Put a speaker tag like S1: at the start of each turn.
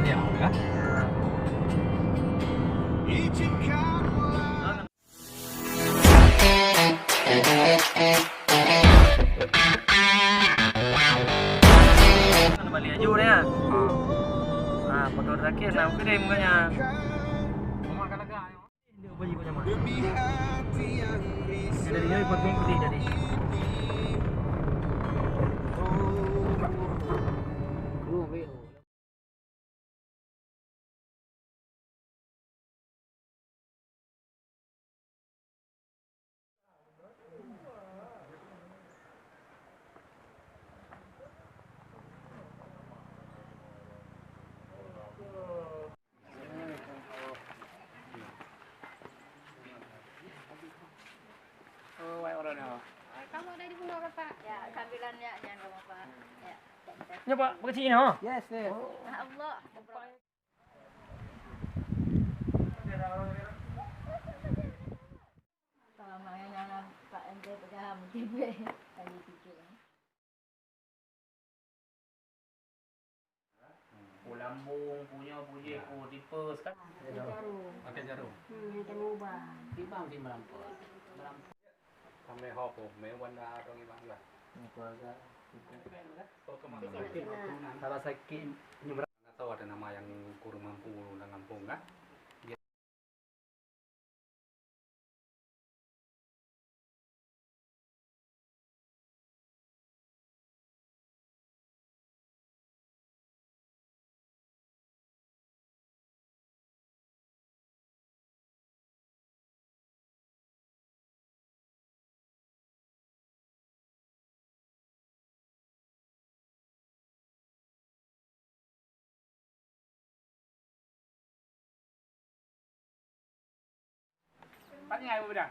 S1: 了啊。
S2: Balik aju dia. Motor sakit nak kirim katanya.
S1: Mama kan agak.
S2: Dia bagi kau nyaman. Dari dia potong putih tadi.
S3: Kamu ada di bunga Bapak? Ya, sambilannya jangan Bapak. Ya.
S2: Ni Pak, berkecil ni ha.
S1: Yes, yes.
S3: Allah. Kalau makanya Pak ente pegang TV tadi cucu.
S2: Lambung punya bunyi tipes kan.
S3: Jarum.
S1: Pakai jarum.
S3: Yang terubah.
S2: Timbang.
S1: Kami hopo, may wanda atong ibang lah.
S2: Keluarga.
S3: Nah,
S2: Salah sakit
S1: Nggak tahu ada nama yang kurang mampu dan kampung kan?
S2: Pak ni ai bidang.